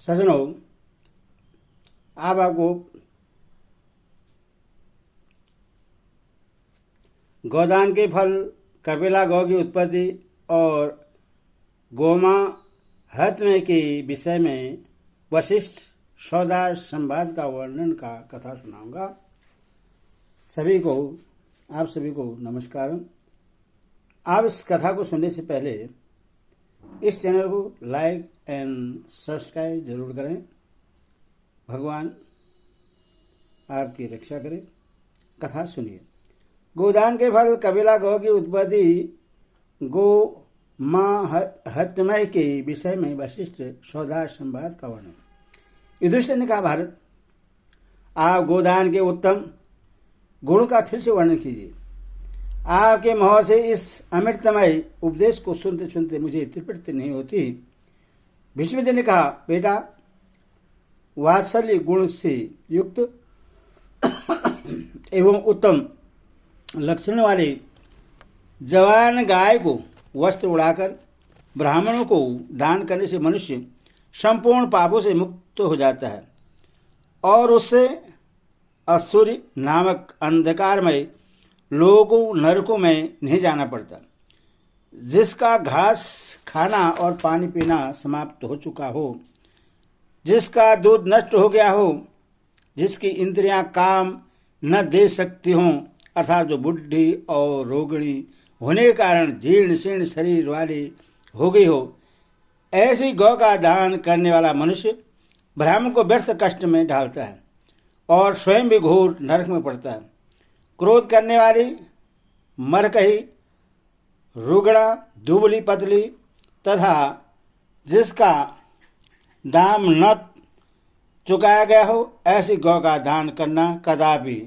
सज्जनों, अब आपको गोदान के फल, कपिला गौ की उत्पत्ति और गोमा हत्मे के विषय में वशिष्ठ सौदा संवाद का वर्णन का कथा सुनाऊंगा। आप सभी को नमस्कार। आप इस कथा को सुनने से पहले इस चैनल को लाइक एंड सब्सक्राइब जरूर करें। भगवान आपकी रक्षा करे। कथा सुनिए। गोदान के फल, कपिला गौ की उत्पत्ति, गो मां हत्मय के विषय में वशिष्ठ सौदा संवाद का वर्णन। युधिष्ठिर ने कहा, भारत, आप गोदान के उत्तम गुणों का फिर से वर्णन कीजिए। आपके मुंह से इस अमृतमय उपदेश को सुनते सुनते मुझे तृप्ति नहीं होती। भीष्म जी ने कहा, बेटा, वात्सल्य गुण से युक्त एवं उत्तम लक्षण वाले जवान गाय को वस्त्र उड़ाकर ब्राह्मणों को दान करने से मनुष्य संपूर्ण पापों से मुक्त हो जाता है और उससे असुर नामक अंधकारमय लोगों नरकों में नहीं जाना पड़ता। जिसका घास खाना और पानी पीना समाप्त हो चुका हो, जिसका दूध नष्ट हो गया हो, जिसकी इंद्रियां काम न दे सकती हों, अर्थात जो बुढ़ी और रोगिणी होने के कारण जीर्ण शीर्ण शरीर वाली हो गई हो, ऐसी गौ का दान करने वाला मनुष्य ब्राह्मण को व्यर्थ कष्ट में डालता है और स्वयं भी घोर नरक में पड़ता है। क्रोध करने वाली, मरकही, रुगड़ा, दुबली पतली तथा जिसका दाम न चुकाया गया हो, ऐसी गौ का दान करना कदापि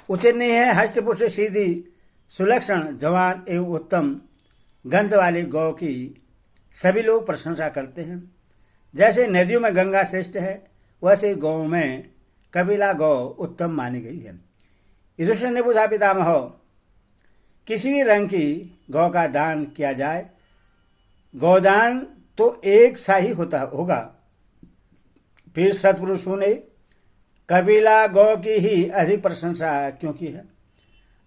उचित नहीं है। हष्टपुष्ट, सीधी, सुलक्षण, जवान एवं उत्तम गंध वाली गौ की सभी लोग प्रशंसा करते हैं। जैसे नदियों में गंगा श्रेष्ठ है, वैसे गौ में कपिला गौ उत्तम मानी गई है। युधिष्ठिर ने पूछा, पितामह, किसी भी रंग की गौ का दान किया जाए, गौदान तो एक सा ही होगा। फिर सत्पुरुषों ने कपिला गौ की ही अधिक प्रशंसा क्यों की है?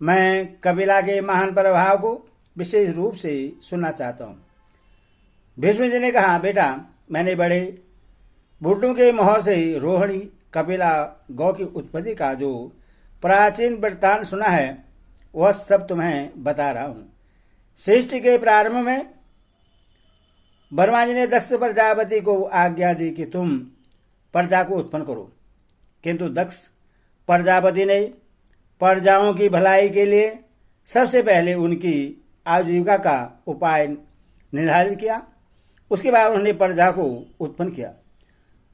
मैं कपिला के महान प्रभाव को विशेष रूप से सुनना चाहता हूँ। भीष्म जी ने कहा, बेटा, मैंने बड़े बुढ़ों के मुँह से रोहिणी कपिला गौ की उत्पत्ति का जो प्राचीन वृत्तांत सुना है, वह सब तुम्हें बता रहा हूँ। सृष्टि के प्रारंभ में ब्रह्मा जी ने दक्ष प्रजापति को आज्ञा दी कि तुम प्रजा को उत्पन्न करो, किंतु दक्ष प्रजापति ने प्रजाओं की भलाई के लिए सबसे पहले उनकी आजीविका का उपाय निर्धारित किया। उसके बाद उन्होंने प्रजा को उत्पन्न किया।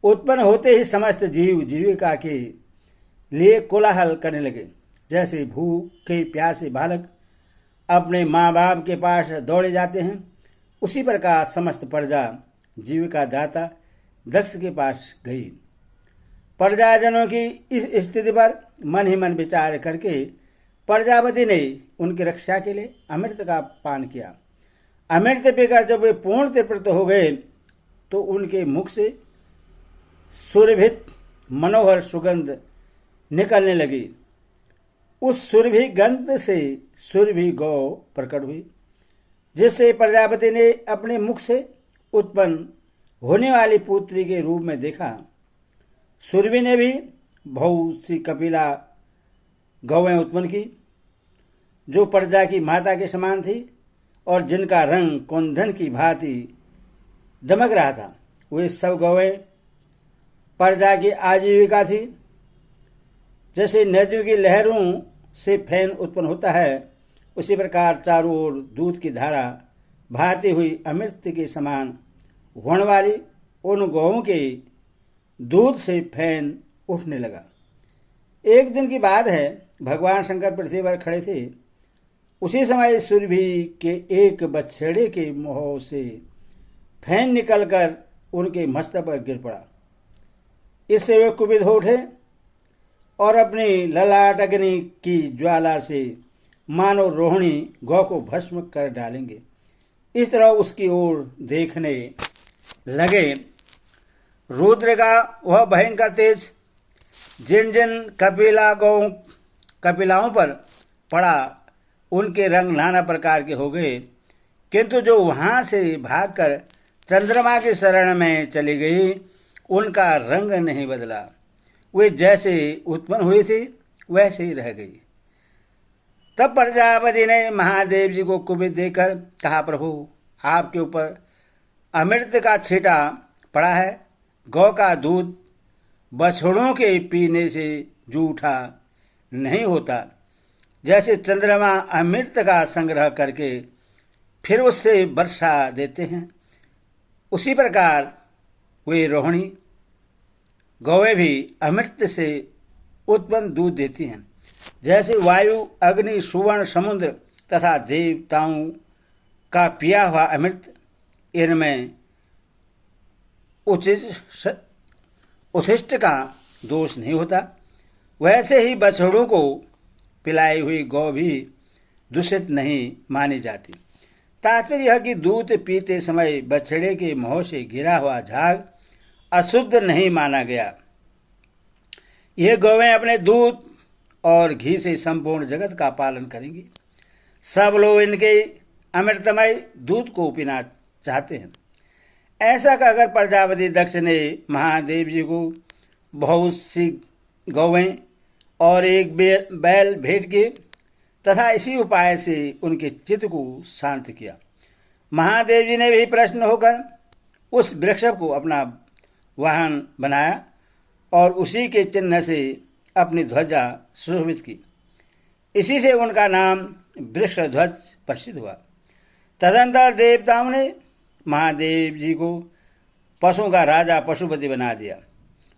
उत्पन्न होते ही समस्त जीव जीविका के लिए कोलाहल करने लगे। जैसे भूखे प्यासे बालक अपने माँ बाप के पास दौड़े जाते हैं, उसी प्रकार समस्त प्रजा जीविका दाता दक्ष के पास गई। प्रजाजनों की इस स्थिति पर मन ही मन विचार करके प्रजापति ने उनकी रक्षा के लिए अमृत का पान किया। अमृत पीकर जब वे पूर्ण तृप्त हो गए तो उनके मुख से सुरभित मनोहर सुगंध निकलने लगी। उस सुरभि गंध से सुरभि गौ प्रकट हुई, जिससे प्रजापति ने अपने मुख से उत्पन्न होने वाली पुत्री के रूप में देखा। सुरभि ने भी बहुत सी कपिला गौएं उत्पन्न की, जो प्रजा की माता के समान थी और जिनका रंग कुंदन की भांति दमक रहा था। वे सब गौएं प्रजा की आजीविका थी। जैसे नदियों की लहरों से फैन उत्पन्न होता है, उसी प्रकार चारों ओर दूध की धारा बहती हुई अमृत के समान होने वाली उन गौओं के दूध से फैन उठने लगा। एक दिन की बात है, भगवान शंकर पृथ्वी पर खड़े थे। उसी समय सुरभि के एक बछड़े के मुंह से फैन निकलकर उनके मस्तक पर गिर पड़ा। इससे वे कुपित हो उठे और अपनी ललाट अग्नि की ज्वाला से मानो रोहिणी गौ को भस्म कर डालेंगे। इस तरह उसकी ओर देखने लगे। रुद्र का वह भयंकर तेज जिन जिन कपिलाओं पर पड़ा उनके रंग नाना प्रकार के हो गए, किंतु जो वहां से भागकर चंद्रमा की शरण में चली गई उनका रंग नहीं बदला। वे जैसे उत्पन्न हुई थी वैसे ही रह गई। तब प्रजापति ने महादेव जी को कुपित देकर कहा, प्रभु आपके ऊपर अमृत का छींटा पड़ा है। गौ का दूध बछड़ों के पीने से जूठा नहीं होता। जैसे चंद्रमा अमृत का संग्रह करके फिर उससे वर्षा देते हैं, उसी प्रकार वे रोहिणी गौएं भी अमृत से उत्पन्न दूध देती हैं। जैसे वायु, अग्नि, सुवर्ण, समुद्र तथा देवताओं का पिया हुआ अमृत, इनमें उच्छिष्ट का दोष नहीं होता, वैसे ही बछड़ों को पिलाई हुई गौ भी दूषित नहीं मानी जाती। तात्पर्य यह कि दूध पीते समय बछड़े के मुंह से गिरा हुआ झाग अशुद्ध नहीं माना गया। ये गौएं अपने दूध और घी से संपूर्ण जगत का पालन करेंगी। सब लोग इनके अमृतमय दूध को पीना चाहते हैं। ऐसा कहकर प्रजापति दक्ष ने महादेव जी को बहुत सी गौएं और एक बैल भेंट किए तथा इसी उपाय से उनके चित्त को शांत किया। महादेव जी ने भी प्रसन्न होकर उस वृक्ष को अपना वाहन बनाया और उसी के चिन्ह से अपनी ध्वजा सुशोभित की। इसी से उनका नाम वृक्षध्वज प्रसिद्ध हुआ। तदंतर देवताओं ने महादेव जी को पशुओं का राजा पशुपति बना दिया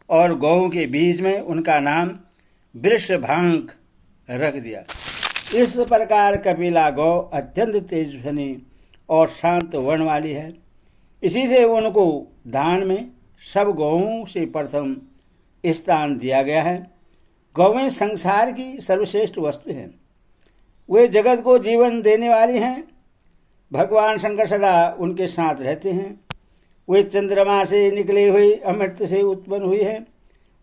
और गौओं के बीच में उनका नाम वृषभांक रख दिया। इस प्रकार कपिला गौ अत्यंत तेजस्विनी और शांत वर्ण वाली है। इसी से उनको दान में सब गौओं से प्रथम स्थान दिया गया है। गौएं संसार की सर्वश्रेष्ठ वस्तु हैं। वे जगत को जीवन देने वाली हैं। भगवान शंकर सदा उनके साथ रहते हैं। वे चंद्रमा से निकली हुई अमृत से उत्पन्न हुई है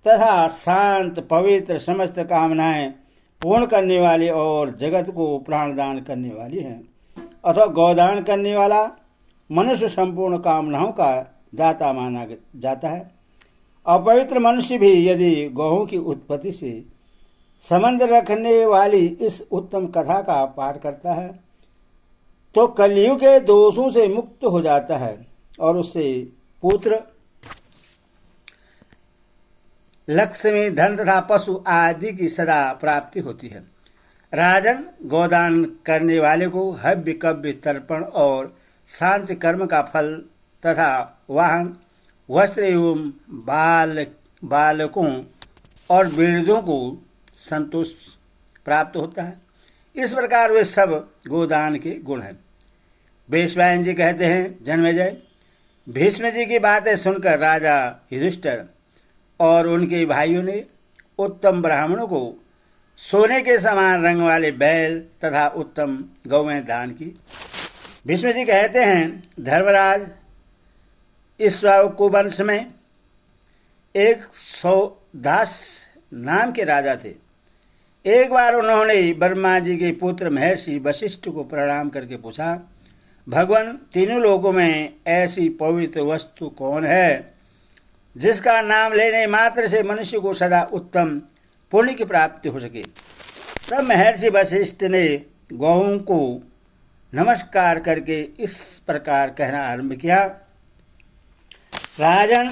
तथा शांत पवित्र समस्त कामनाएं पूर्ण करने वाली और जगत को प्राणदान करने वाली हैं। अथवा गौदान करने वाला मनुष्य संपूर्ण कामनाओं का दाता माना जाता है। अपवित्र मनुष्य भी यदि गौओं की उत्पत्ति से संबंध रखने वाली इस उत्तम कथा का पाठ करता है तो कलयुग के दोषों से मुक्त हो जाता है और उससे पुत्र, लक्ष्मी, धन तथा पशु आदि की सदा प्राप्ति होती है। राजन, गोदान करने वाले को हव्य, कव्य, तर्पण और शांति कर्म का फल तथा वाहन, वस्त्र एवं बालकों और वृद्धों को संतोष प्राप्त होता है। इस प्रकार वे सब गोदान के गुण हैं। वैशंपायन जी कहते हैं, जन्मेजय, भीष्म जी की बातें सुनकर राजा युधिष्ठिर और उनके भाइयों ने उत्तम ब्राह्मणों को सोने के समान रंग वाले बैल तथा उत्तम गौएं दान की। भीष्म जी कहते हैं, धर्मराज, इक्ष्वाकु वंश में एक सौदास नाम के राजा थे। एक बार उन्होंने ब्रह्मा जी के पुत्र महर्षि वशिष्ठ को प्रणाम करके पूछा, भगवान, तीनों लोकों में ऐसी पवित्र वस्तु कौन है जिसका नाम लेने मात्र से मनुष्य को सदा उत्तम पुण्य की प्राप्ति हो सके। तब महर्षि वशिष्ठ ने गौओं को नमस्कार करके इस प्रकार कहना आरंभ किया, राजन,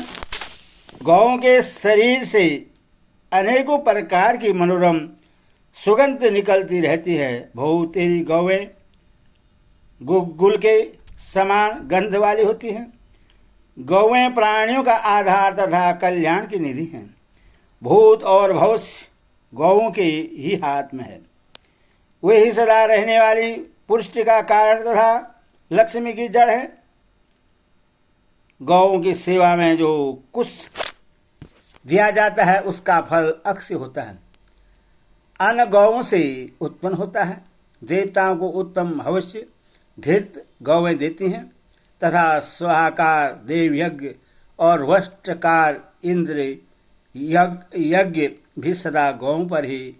गौओं के शरीर से अनेकों प्रकार की मनोरम सुगंध निकलती रहती है। बहुत तेरी गौएं गुल के समान गंध वाली होती हैं। गौएं प्राणियों का आधार तथा कल्याण की निधि हैं। भूत और भविष्य गौओं के ही हाथ में है। वे ही सदा रहने वाली पुष्टि का कारण तथा लक्ष्मी की जड़ है। गौओं की सेवा में जो कुछ दिया जाता है उसका फल अक्षय होता है। अन्न गौओं से उत्पन्न होता है। देवताओं को उत्तम भविष्य घृत गौवें देती हैं तथा स्वाहाकार देव यज्ञ और वष्ट्रकार इंद्र यज्ञ भी सदा गौं पर ही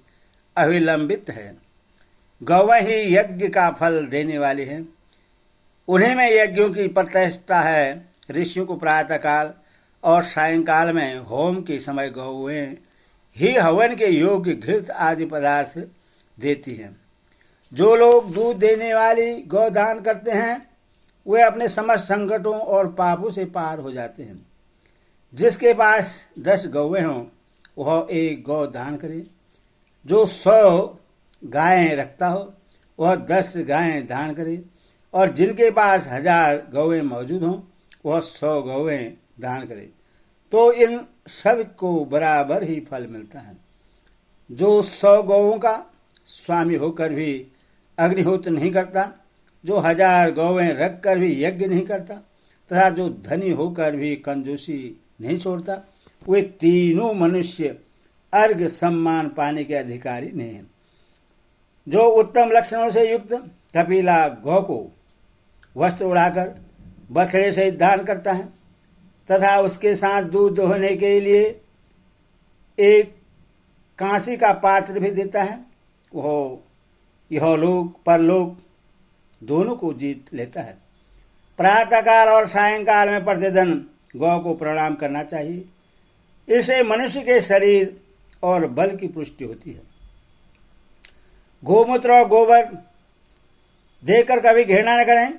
अविलंबित है। गौवें ही यज्ञ का फल देने वाली हैं। उन्हीं में यज्ञों की प्रतिष्ठा है। ऋषियों को प्रातःकाल और सायंकाल में होम के समय गौवें ही हवन के योग्य घृत आदि पदार्थ देती हैं। जो लोग दूध देने वाली गौ दान करते हैं वे अपने समस्त संकटों और पापों से पार हो जाते हैं। जिसके पास 10 गौवें हों वह एक गौ दान करे। जो 100 गायें रखता हो वह 10 गायें दान करे और जिनके पास 1000 गौवें मौजूद हों वह 100 गौवें दान करे तो इन सब को बराबर ही फल मिलता है। जो 100 गौओं का स्वामी होकर भी अग्निहोत्र नहीं करता, जो 1000 गौवें रख कर भी यज्ञ नहीं करता तथा जो धनी होकर भी कंजूसी नहीं छोड़ता, वे तीनों मनुष्य अर्घ सम्मान पाने के अधिकारी नहीं हैं। जो उत्तम लक्षणों से युक्त कपिला गौ को वस्त्र उड़ाकर बछड़े से दान करता है तथा उसके साथ दूध दोहने के लिए एक कांसी का पात्र भी देता है, वह इहलोक परलोक दोनों को जीत लेता है। प्रातःकाल और सायंकाल में प्रतिदिन गौ को प्रणाम करना चाहिए। इससे मनुष्य के शरीर और बल की पुष्टि होती है। गोमूत्र और गोबर देकर कभी घृणा न करें।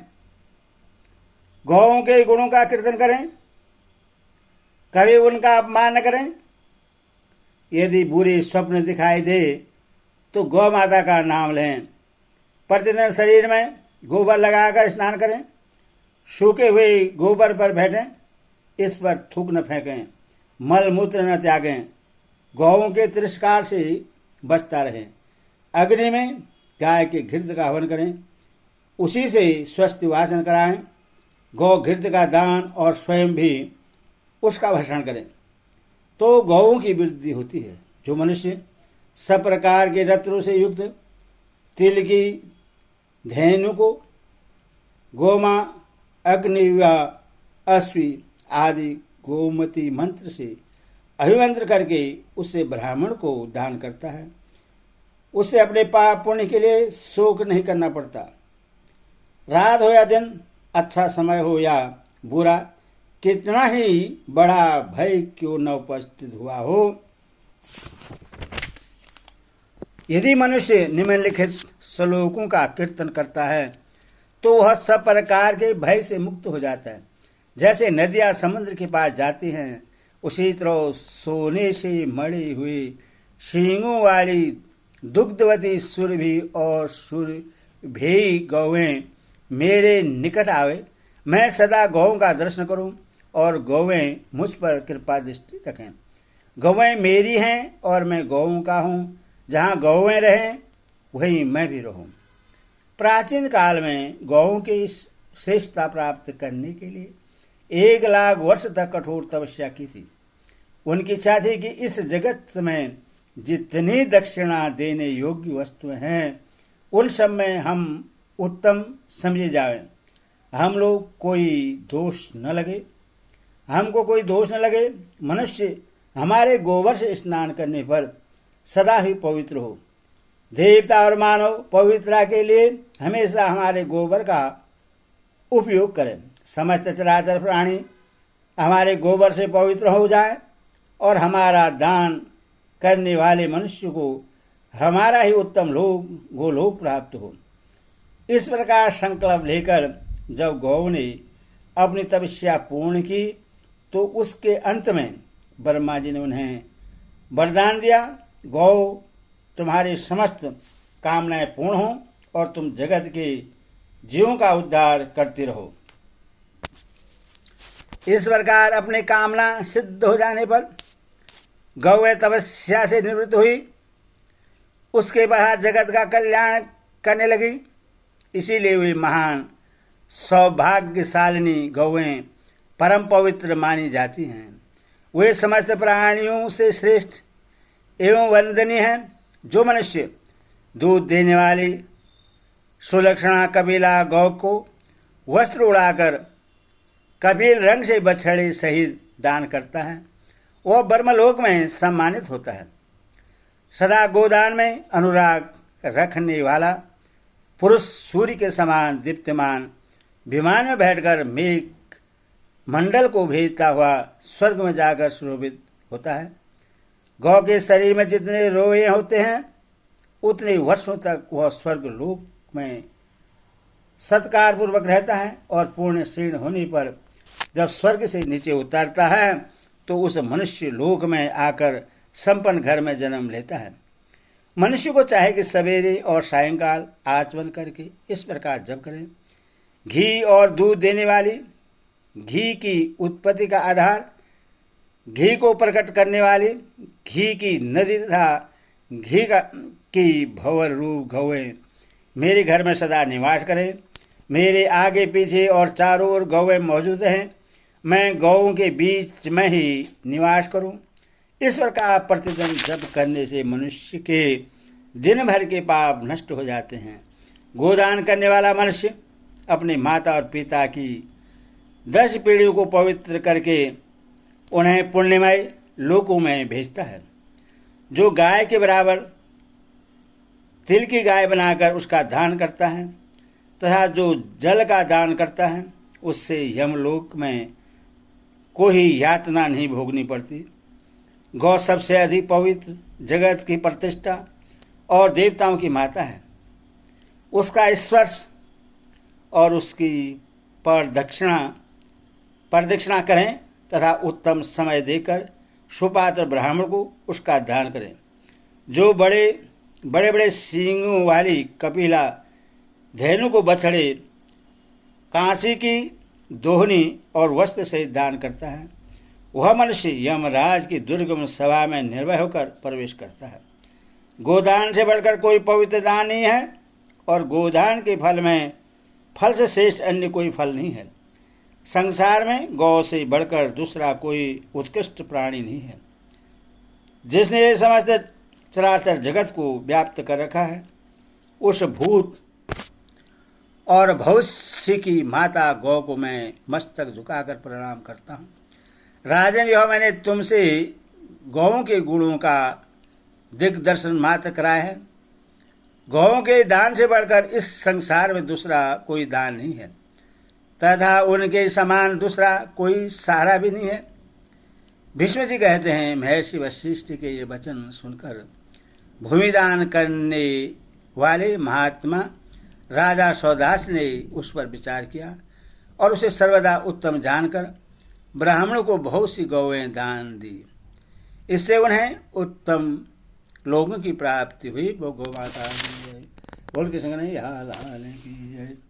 गौओं के गुणों का कीर्तन करें, कभी उनका अपमान न करें। यदि बुरे स्वप्न दिखाई दे तो गौ माता का नाम लें। प्रतिदिन शरीर में गोबर लगाकर स्नान करें। सूखे हुए गोबर पर बैठें, इस पर थूक न फेंकें, मल मूत्र न त्यागें। गौओं के तिरस्कार से बचता रहें। अग्नि में गाय के घृत का हवन करें, उसी से स्वस्थ वासन कराएं। गौ घृत का दान और स्वयं भी उसका भक्षण करें तो गौओं की वृद्धि होती है। जो मनुष्य सब प्रकार के रत्नों से युक्त तिल की धेनु को गोमा अग्नि व अश्वी आदि गोमती मंत्र से अभिमंत्र करके उससे ब्राह्मण को दान करता है, उससे अपने पाप पुण्य के लिए शोक नहीं करना पड़ता। रात हो या दिन, अच्छा समय हो या बुरा, कितना ही बड़ा भय क्यों न उपस्थित हुआ हो, यदि मनुष्य निम्नलिखित श्लोकों का कीर्तन करता है तो वह सब प्रकार के भय से मुक्त हो जाता है। जैसे नदियां समुद्र के पास जाती हैं, उसी तरह सोने से मड़ी हुई सींगों वाली दुग्धवती सुरभि और सुरभि गौवें मेरे निकट आवे। मैं सदा गौओं का दर्शन करूं और गौवें मुझ पर कृपा दृष्टि रखें। गौवें मेरी हैं और मैं गौओं का हूं। जहां गौवें रहें वहीं मैं भी रहूं। प्राचीन काल में गौओं की श्रेष्ठता प्राप्त करने के लिए 1,00,000 वर्ष तक कठोर तपस्या की थी। उनकी इच्छा थी कि इस जगत में जितनी दक्षिणा देने योग्य वस्तुएं हैं उन सब में हम उत्तम समझे जाएं। हम लोग कोई दोष न लगे, हमको कोई दोष न लगे। मनुष्य हमारे गोबर से स्नान करने पर सदा ही पवित्र हो। देवता और मानव पवित्रता के लिए हमेशा हमारे गोबर का उपयोग करें। समस्त चराचर प्राणी हमारे गोबर से पवित्र हो जाएं और हमारा दान करने वाले मनुष्य को हमारा ही उत्तम गोलोक प्राप्त हो। इस प्रकार संकल्प लेकर जब गौ ने अपनी तपस्या पूर्ण की तो उसके अंत में ब्रह्मा जी ने उन्हें वरदान दिया, गौ तुम्हारी समस्त कामनाएं पूर्ण हो और तुम जगत के जीवों का उद्धार करते रहो। इस प्रकार अपनी कामना सिद्ध हो जाने पर गौ तपस्या से निवृत्त हुई। उसके बाद जगत का कल्याण करने लगी। इसीलिए वे महान सौभाग्यशालिनी गौएं परम पवित्र मानी जाती हैं। वे समस्त प्राणियों से श्रेष्ठ एवं वंदनीय हैं। जो मनुष्य दूध देने वाली सुलक्षणा कबीला गौ को वस्त्र उड़ाकर कबील रंग से बछड़े सहित दान करता है। वह ब्रह्मलोक में सम्मानित होता है। सदा गोदान में अनुराग रखने वाला पुरुष सूर्य के समान दीप्तिमान विमान में बैठकर मेघ मंडल को भेजता हुआ स्वर्ग में जाकर सुशोभित होता है। गौ के शरीर में जितने रोए होते हैं उतने वर्षों तक वह स्वर्ग लोक में सत्कार पूर्वक रहता है और पूर्ण क्षीण होने पर जब स्वर्ग से नीचे उतरता है तो उस मनुष्य लोक में आकर संपन्न घर में जन्म लेता है। मनुष्य को चाहे कि सवेरे और सायंकाल आचमन करके इस प्रकार जप करें। घी और दूध देने वाली, घी की उत्पत्ति का आधार, घी को प्रकट करने वाली, घी की नदी तथा घी की भंवर रूप गौएं मेरे घर में सदा निवास करें। मेरे आगे पीछे और चारों ओर गौएं मौजूद हैं। मैं गौओं के बीच में ही निवास करूं। इस प्रकार प्रतिदिन जप करने से मनुष्य के दिन भर के पाप नष्ट हो जाते हैं। गोदान करने वाला मनुष्य अपने माता और पिता की 10 पीढ़ियों को पवित्र करके उन्हें पुण्यमय लोकों में भेजता है। जो गाय के बराबर तिल की गाय बनाकर उसका दान करता है तथा जो जल का दान करता है उससे यमलोक में कोई यातना नहीं भोगनी पड़ती। गौ सबसे अधिक पवित्र, जगत की प्रतिष्ठा और देवताओं की माता है। उसका स्पर्श और उसकी प्रदक्षिणा करें तथा उत्तम समय देकर सुपात्र ब्राह्मण को उसका दान करें। जो बड़े बड़े सींगों वाली कपिला धेनु को बछड़े, कांसी की दोहनी और वस्त्र से दान करता है वह मनुष्य यमराज की दुर्गम सभा में निर्भय होकर प्रवेश करता है। गोदान से बढ़कर कोई पवित्र दान नहीं है और गोदान के फल से श्रेष्ठ अन्य कोई फल नहीं है। संसार में गौ से बढ़कर दूसरा कोई उत्कृष्ट प्राणी नहीं है। जिसने ये समस्त चराचर जगत को व्याप्त कर रखा है उस भूत और भविष्य की माता गौ को मैं मस्तक झुकाकर प्रणाम करता हूँ। राजन, यह मैंने तुमसे गौओं के गुणों का दिग्दर्शन मात्र कराया है। गौओं के दान से बढ़कर इस संसार में दूसरा कोई दान नहीं है तथा उनके समान दूसरा कोई सहारा भी नहीं है। भीष्म जी कहते हैं, महर्षि वशिष्ठ के ये वचन सुनकर भूमिदान करने वाले महात्मा राजा सौदास ने उस पर विचार किया और उसे सर्वदा उत्तम जानकर ब्राह्मणों को बहुत सी गौएं दान दी। इससे उन्हें उत्तम लोगों की प्राप्ति हुई। वो गौ माता बोल के संग नहीं हाल हाल की जय।